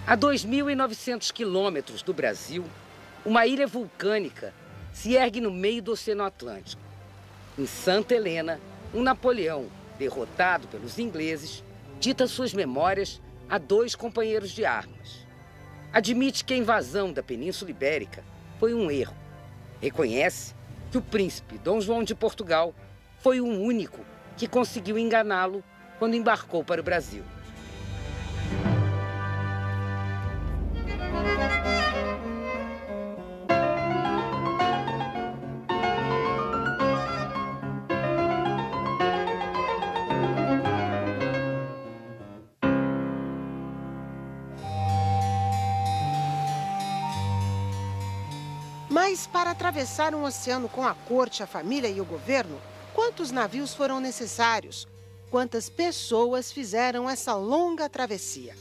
A 2.900 quilômetros do Brasil, uma ilha vulcânica se ergue no meio do Oceano Atlântico. Em Santa Helena, um Napoleão, derrotado pelos ingleses, dita suas memórias a 2 companheiros de armas. Admite que a invasão da Península Ibérica foi um erro. Reconhece que o príncipe Dom João de Portugal foi o único que conseguiu enganá-lo quando embarcou para o Brasil. Mas para atravessar um oceano com a corte, a família e o governo, quantos navios foram necessários? Quantas pessoas fizeram essa longa travessia?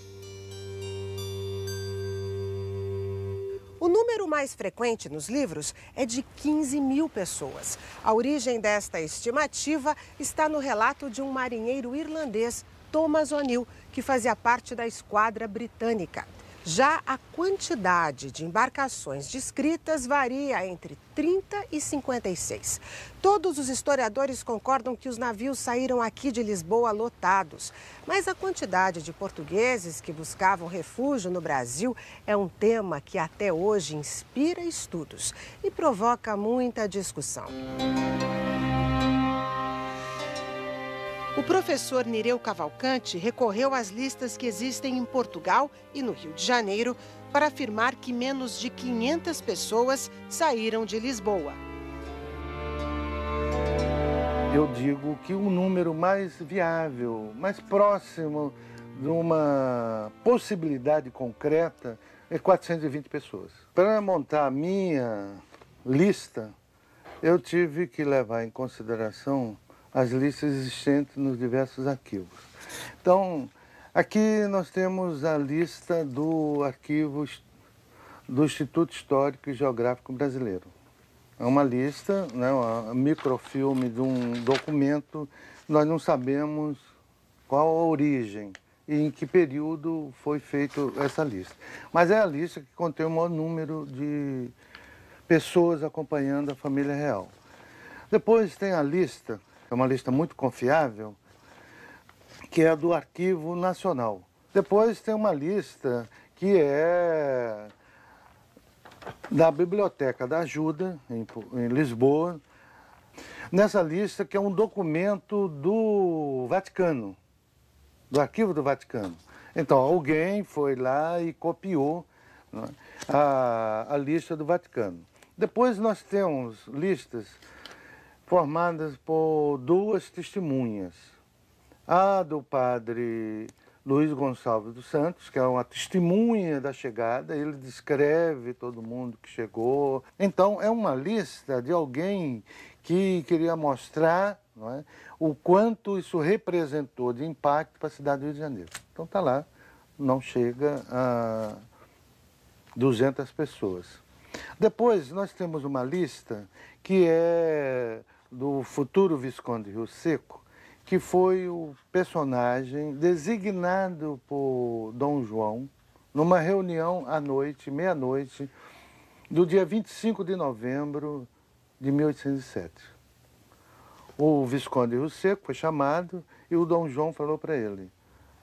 O número mais frequente nos livros é de 15.000 pessoas. A origem desta estimativa está no relato de um marinheiro irlandês, Thomas O'Neill, que fazia parte da esquadra britânica. Já a quantidade de embarcações descritas varia entre 30 e 56. Todos os historiadores concordam que os navios saíram aqui de Lisboa lotados. Mas a quantidade de portugueses que buscavam refúgio no Brasil é um tema que até hoje inspira estudos e provoca muita discussão. O professor Nireu Cavalcante recorreu às listas que existem em Portugal e no Rio de Janeiro para afirmar que menos de 500 pessoas saíram de Lisboa. Eu digo que o número mais viável, mais próximo de uma possibilidade concreta é 420 pessoas. Para montar a minha lista, eu tive que levar em consideração as listas existentes nos diversos arquivos. Então, aqui nós temos a lista do arquivo do Instituto Histórico e Geográfico Brasileiro. É uma lista, né, um microfilme de um documento, nós não sabemos qual a origem e em que período foi feita essa lista. Mas é a lista que contém o maior número de pessoas acompanhando a família real. Depois tem a lista, é uma lista muito confiável, que é do Arquivo Nacional. Depois tem uma lista que é da Biblioteca da Ajuda, em Lisboa. Nessa lista, que é um documento do Vaticano, do Arquivo do Vaticano. Então, alguém foi lá e copiou, né, a lista do Vaticano. Depois nós temos listas formadas por 2 testemunhas. A do padre Luiz Gonçalves dos Santos, que é uma testemunha da chegada, ele descreve todo mundo que chegou. Então, é uma lista de alguém que queria mostrar, não é, o quanto isso representou de impacto para a cidade do Rio de Janeiro. Então, está lá, não chega a 200 pessoas. Depois, nós temos uma lista que é do futuro Visconde Rio Seco, que foi o personagem designado por Dom João numa reunião à noite, meia-noite, do dia 25 de novembro de 1807. O Visconde Rio Seco foi chamado e o Dom João falou para ele: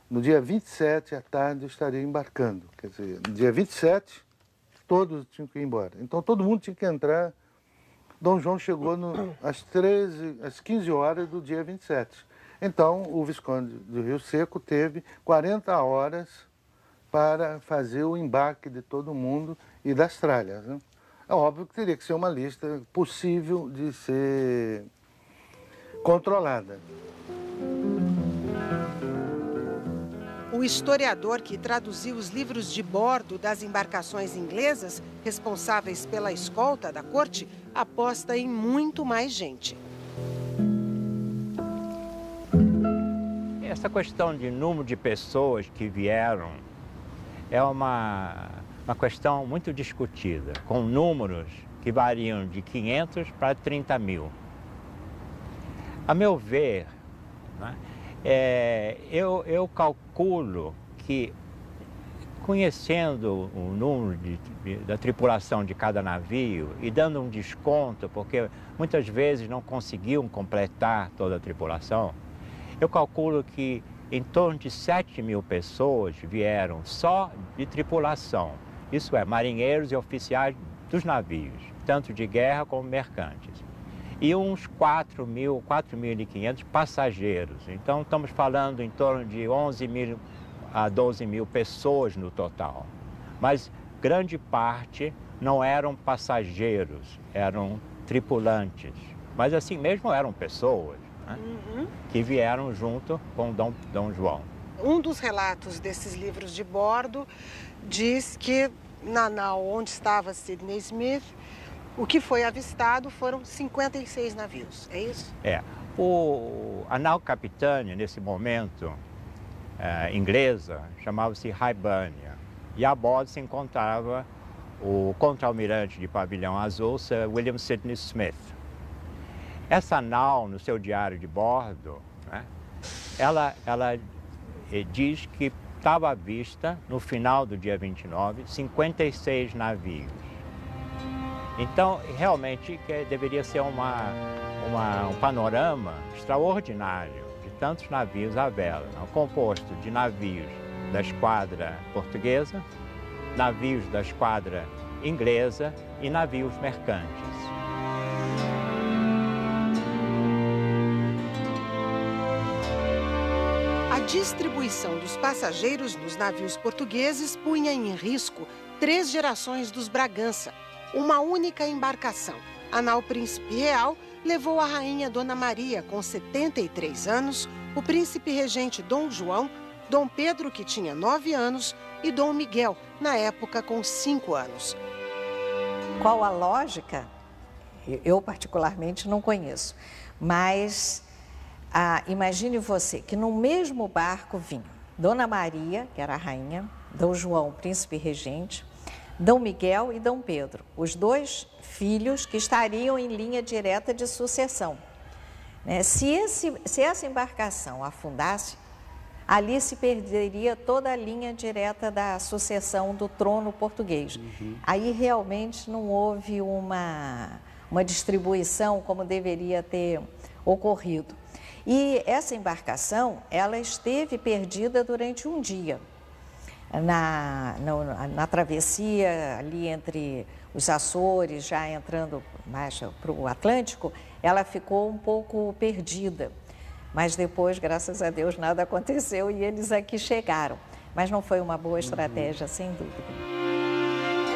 no dia 27 à tarde eu estaria embarcando. Quer dizer, no dia 27 todos tinham que ir embora. Então todo mundo tinha que entrar. Dom João chegou às 15 horas do dia 27. Então, o Visconde do Rio Seco teve 40 horas para fazer o embarque de todo mundo e das tralhas, né? É óbvio que teria que ser uma lista possível de ser controlada. O historiador que traduziu os livros de bordo das embarcações inglesas, responsáveis pela escolta da corte, aposta em muito mais gente. Essa questão de número de pessoas que vieram é uma questão muito discutida, com números que variam de 500 para 30.000. A meu ver, né, eu calculo que Conhecendo o número da tripulação de cada navio e dando um desconto, porque muitas vezes não conseguiam completar toda a tripulação, eu calculo que em torno de 7.000 pessoas vieram só de tripulação, isso é, marinheiros e oficiais dos navios, tanto de guerra como mercantes. E uns 4.500 passageiros. Então, estamos falando em torno de 11.000 a 12.000 pessoas no total. Mas grande parte não eram passageiros, eram tripulantes. Mas assim mesmo eram pessoas, né? Que vieram junto com Dom João. Um dos relatos desses livros de bordo diz que na nau onde estava Sidney Smith, o que foi avistado foram 56 navios, é isso? A nau Capitânia, nesse momento, inglesa, chamava-se Hibernia. E a bordo se encontrava o contra-almirante de pavilhão azul, Sir William Sidney Smith. Essa nau, no seu diário de bordo, né, ela diz que estava à vista, no final do dia 29, 56 navios. Então, realmente, deveria ser um panorama extraordinário de tantos navios à vela, composto de navios da esquadra portuguesa, navios da esquadra inglesa e navios mercantes. A distribuição dos passageiros nos navios portugueses punha em risco 3 gerações dos Bragança. Uma única embarcação, a nau Príncipe Real, levou a rainha Dona Maria, com 73 anos, o príncipe regente Dom João, Dom Pedro, que tinha 9 anos, e Dom Miguel, na época com 5 anos. Qual a lógica? Eu particularmente não conheço, mas imagine você que no mesmo barco vinham Dona Maria, que era a rainha, Dom João, príncipe regente, Dom Miguel e Dom Pedro, os 2 filhos que estariam em linha direta de sucessão. Se essa embarcação afundasse, ali se perderia toda a linha direta da sucessão do trono português. Aí realmente não houve uma distribuição como deveria ter ocorrido. E essa embarcação, ela esteve perdida durante um dia. Na travessia ali entre os Açores, já entrando mais para o Atlântico, ela ficou um pouco perdida. Mas depois, graças a Deus, nada aconteceu e eles aqui chegaram. Mas não foi uma boa estratégia, sem dúvida.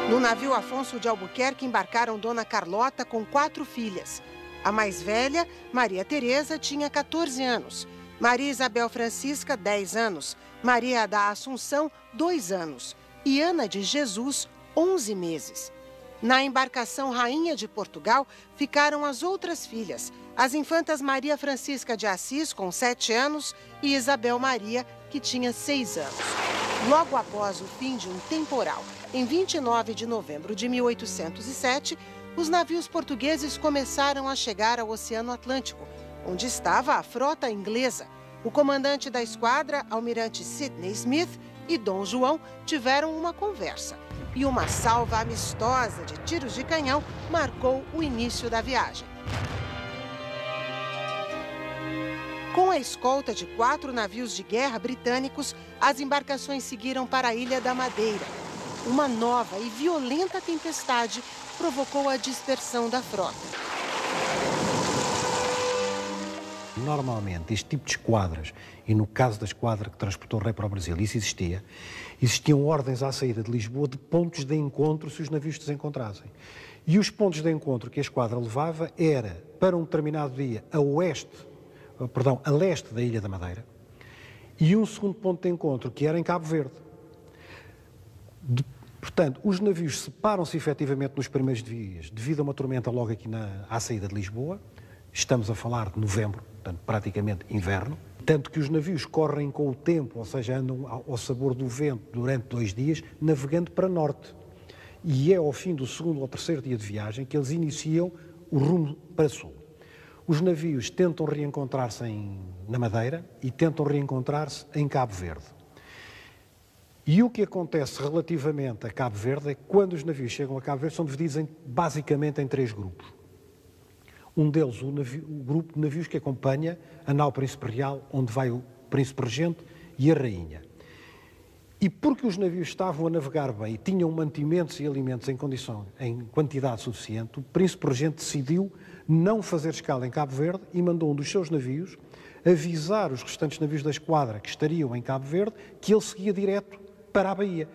No navio Afonso de Albuquerque embarcaram Dona Carlota com 4 filhas. A mais velha, Maria Teresa, tinha 14 anos. Maria Isabel Francisca, 10 anos. Maria da Assunção, 2 anos. E Ana de Jesus, 11 meses. Na embarcação Rainha de Portugal ficaram as outras filhas, as infantas Maria Francisca de Assis, com 7 anos, e Isabel Maria, que tinha 6 anos. Logo após o fim de um temporal, em 29 de novembro de 1807, os navios portugueses começaram a chegar ao Oceano Atlântico, onde estava a frota inglesa. O comandante da esquadra, almirante Sidney Smith, e Dom João tiveram uma conversa. E uma salva amistosa de tiros de canhão marcou o início da viagem. Com a escolta de 4 navios de guerra britânicos, as embarcações seguiram para a Ilha da Madeira. Uma nova e violenta tempestade provocou a dispersão da frota. Normalmente, este tipo de esquadras, e no caso da esquadra que transportou o rei para o Brasil, isso existiam ordens à saída de Lisboa de pontos de encontro se os navios se desencontrassem. E os pontos de encontro que a esquadra levava era para um determinado dia a leste da Ilha da Madeira, e um segundo ponto de encontro que era em Cabo Verde. Portanto, os navios separam-se efetivamente nos primeiros dias devido a uma tormenta logo aqui à saída de Lisboa. Estamos a falar de novembro, portanto, praticamente inverno. Tanto que os navios correm com o tempo, ou seja, andam ao sabor do vento durante 2 dias, navegando para norte. E é ao fim do 2º ou 3º dia de viagem que eles iniciam o rumo para sul. Os navios tentam reencontrar-se na Madeira e tentam reencontrar-se em Cabo Verde. E o que acontece relativamente a Cabo Verde é que quando os navios chegam a Cabo Verde são divididos basicamente em 3 grupos. Um deles, o grupo de navios que acompanha a nau Príncipe Real, onde vai o Príncipe Regente e a Rainha. E porque os navios estavam a navegar bem e tinham mantimentos e alimentos em quantidade suficiente, o Príncipe Regente decidiu não fazer escala em Cabo Verde e mandou um dos seus navios avisar os restantes navios da esquadra que estariam em Cabo Verde que ele seguia direto para a Bahia.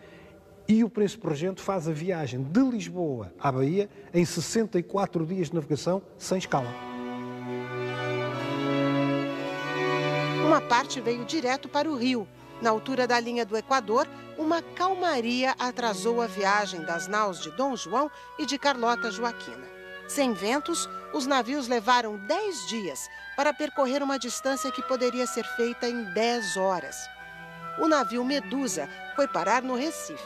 E o Príncipe Regente faz a viagem de Lisboa à Bahia em 64 dias de navegação sem escala. Uma parte veio direto para o Rio. Na altura da linha do Equador, uma calmaria atrasou a viagem das naus de Dom João e de Carlota Joaquina. Sem ventos, os navios levaram 10 dias para percorrer uma distância que poderia ser feita em 10 horas. O navio Medusa foi parar no Recife.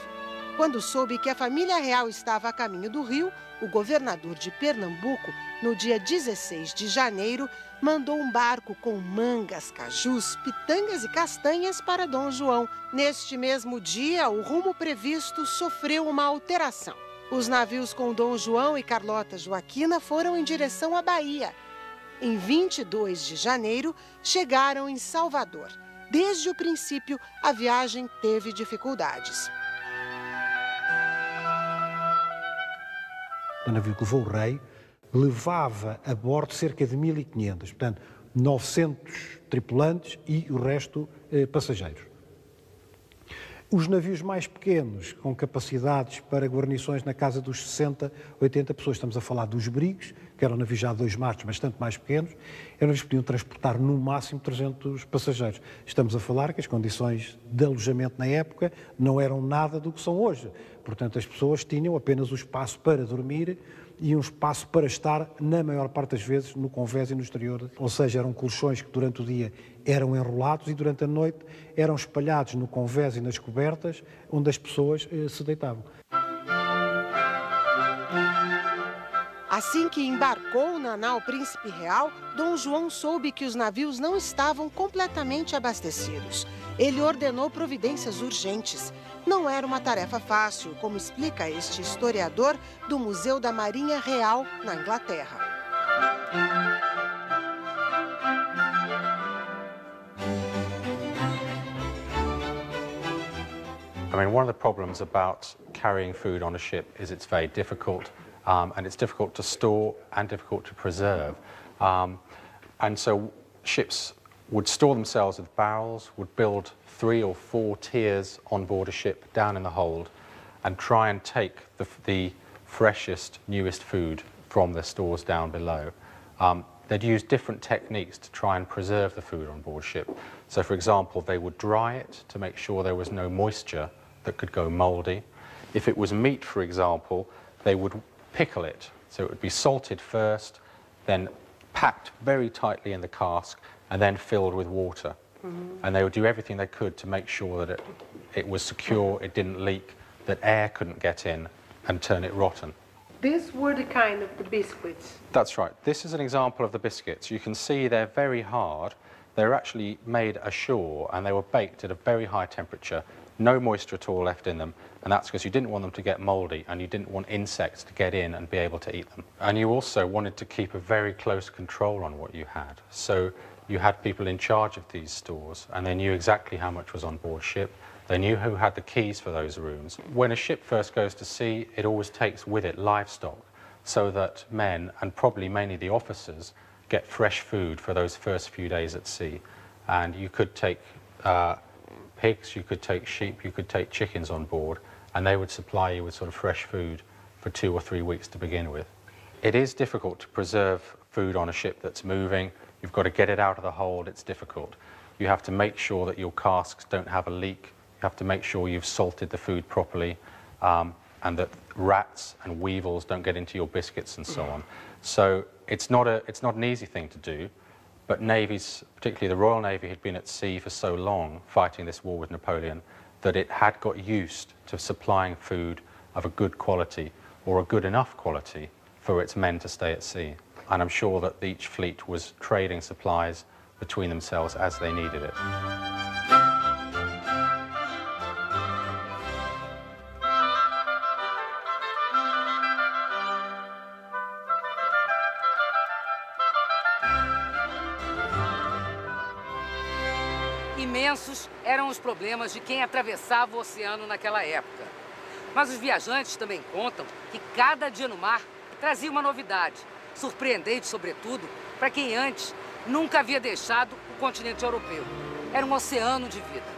Quando soube que a família real estava a caminho do Rio, o governador de Pernambuco, no dia 16 de janeiro, mandou um barco com mangas, cajus, pitangas e castanhas para Dom João. Neste mesmo dia, o rumo previsto sofreu uma alteração. Os navios com Dom João e Carlota Joaquina foram em direção à Bahia. Em 22 de janeiro, chegaram em Salvador. Desde o princípio, a viagem teve dificuldades. O navio que levou o rei levava a bordo cerca de 1.500, portanto, 900 tripulantes e o resto passageiros. Os navios mais pequenos, com capacidades para guarnições na casa dos 60, 80 pessoas, estamos a falar dos brigos, que eram navios já de 2 mastros, bastante mais pequenos, eram navios que podiam transportar no máximo 300 passageiros. Estamos a falar que as condições de alojamento na época não eram nada do que são hoje. Portanto, as pessoas tinham apenas o espaço para dormir e um espaço para estar, na maior parte das vezes, no convés e no exterior. Ou seja, eram colchões que durante o dia eram enrolados e durante a noite eram espalhados no convés e nas cobertas, onde as pessoas se deitavam. Assim que embarcou na nau Príncipe Real, Dom João soube que os navios não estavam completamente abastecidos. Ele ordenou providências urgentes. Não era uma tarefa fácil, como explica este historiador do Museu da Marinha Real, na Inglaterra. I mean, one of the problems about carrying food on a ship is it's very difficult, and it's difficult to store and difficult to preserve. And so ships would store themselves with barrels, would build 3 or 4 tiers on board a ship down in the hold, and try and take the freshest, newest food from their stores down below. They'd use different techniques to try and preserve the food on board ship. So, for example, they would dry it to make sure there was no moisture that could go mouldy. If it was meat, for example, they would pickle it. So it would be salted first, then packed very tightly in the cask, and then filled with water. And they would do everything they could to make sure that it was secure, it didn't leak, that air couldn't get in and turn it rotten. These were the kind of the biscuits. That's right. This is an example of the biscuits. You can see they're very hard. They're actually made ashore and they were baked at a very high temperature, no moisture at all left in them, and that's because you didn't want them to get mouldy and you didn't want insects to get in and be able to eat them. And you also wanted to keep a very close control on what you had. So you had people in charge of these stores and they knew exactly how much was on board ship. They knew who had the keys for those rooms. When a ship first goes to sea, it always takes with it livestock so that men, and probably mainly the officers, get fresh food for those first few days at sea. And you could take pigs, you could take sheep, you could take chickens on board, and they would supply you with sort of fresh food for 2 or 3 weeks to begin with. It is difficult to preserve food on a ship that's moving. You've got to get it out of the hold, it's difficult. You have to make sure that your casks don't have a leak. You have to make sure you've salted the food properly, and that rats and weevils don't get into your biscuits and so on. So it's not an easy thing to do, but navies, particularly the Royal Navy, had been at sea for so long fighting this war with Napoleon that it had got used to supplying food of a good quality or a good enough quality for its men to stay at sea. And I'm sure that each fleet was trading supplies between themselves as they needed it. Imensos eram os problemas de quem atravessava o oceano naquela época. Mas os viajantes também contam que cada dia no mar trazia uma novidade, surpreendente sobretudo para quem antes nunca havia deixado o continente europeu. Era um oceano de vida.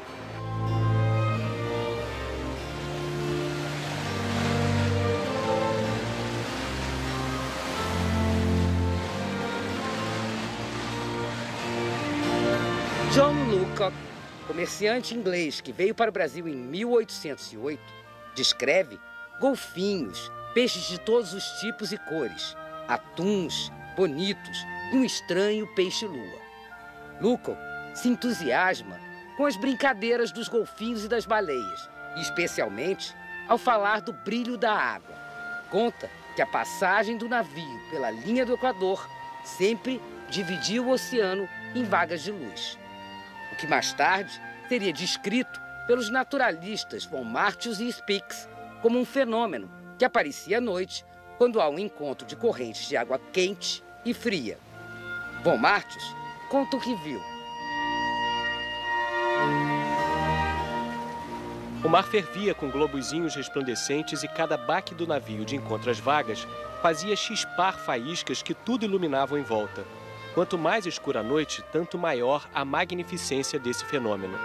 John Lucock, comerciante inglês que veio para o Brasil em 1808, descreve golfinhos, peixes de todos os tipos e cores, atuns, bonitos e um estranho peixe-lua. Lucock se entusiasma com as brincadeiras dos golfinhos e das baleias, e especialmente ao falar do brilho da água. Conta que a passagem do navio pela linha do Equador sempre dividia o oceano em vagas de luz, o que mais tarde seria descrito pelos naturalistas von Martius e Spix como um fenômeno que aparecia à noite quando há um encontro de correntes de água quente e fria. Von Martius conta o que viu. O mar fervia com globuzinhos resplandecentes e cada baque do navio de encontro às vagas fazia chispar faíscas que tudo iluminavam em volta. Quanto mais escura a noite, tanto maior a magnificência desse fenômeno.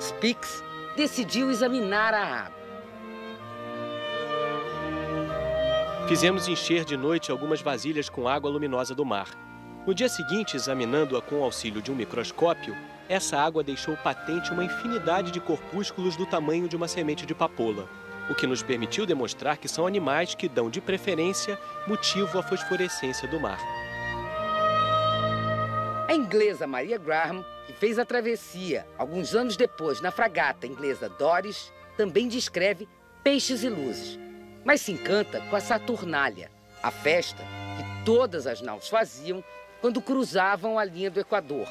Spix decidiu examinar a água. Fizemos encher de noite algumas vasilhas com água luminosa do mar. No dia seguinte, examinando-a com o auxílio de um microscópio, essa água deixou patente uma infinidade de corpúsculos do tamanho de uma semente de papoula, o que nos permitiu demonstrar que são animais que dão de preferência motivo à fosforescência do mar. A inglesa Maria Graham, que fez a travessia alguns anos depois na fragata inglesa Doris, também descreve peixes e luzes, mas se encanta com a Saturnália, a festa que todas as naus faziam quando cruzavam a linha do Equador,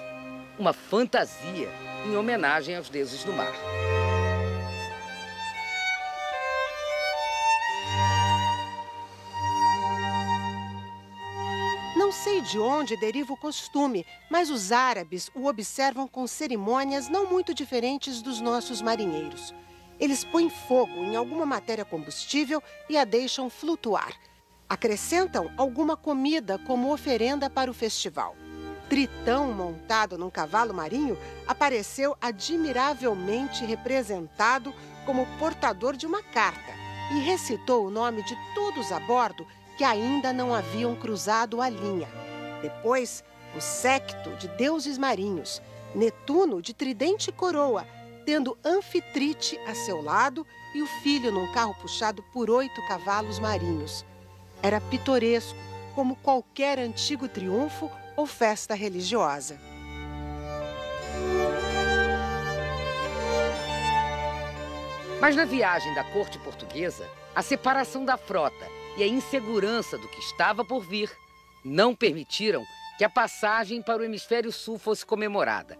uma fantasia em homenagem aos deuses do mar. Não sei de onde deriva o costume, mas os árabes o observam com cerimônias não muito diferentes dos nossos marinheiros. Eles põem fogo em alguma matéria combustível e a deixam flutuar. Acrescentam alguma comida como oferenda para o festival. Tritão, montado num cavalo marinho, apareceu admiravelmente representado como portador de uma carta e recitou o nome de todos a bordo que ainda não haviam cruzado a linha. Depois, o séquito de deuses marinhos, Netuno de tridente e coroa, tendo Anfitrite a seu lado e o filho num carro puxado por 8 cavalos marinhos. Era pitoresco, como qualquer antigo triunfo ou festa religiosa. Mas na viagem da corte portuguesa, a separação da frota e a insegurança do que estava por vir não permitiram que a passagem para o hemisfério sul fosse comemorada.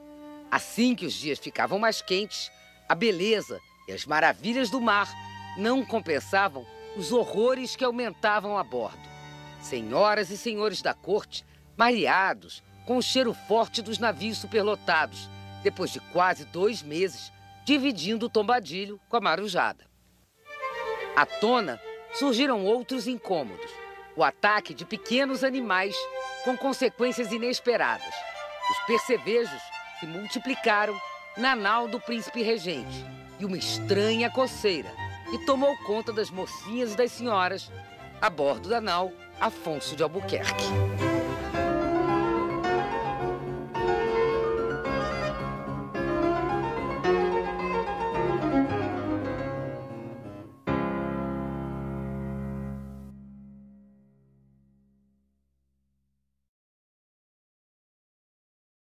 Assim que os dias ficavam mais quentes, a beleza e as maravilhas do mar não compensavam os horrores que aumentavam a bordo. Senhoras e senhores da corte, mareados com o cheiro forte dos navios superlotados, depois de quase 2 meses dividindo o tombadilho com a marujada. À tona surgiram outros incômodos. O ataque de pequenos animais com consequências inesperadas. Os percevejos se multiplicaram na nau do príncipe regente e uma estranha coceira que tomou conta das mocinhas e das senhoras a bordo da nau Afonso de Albuquerque.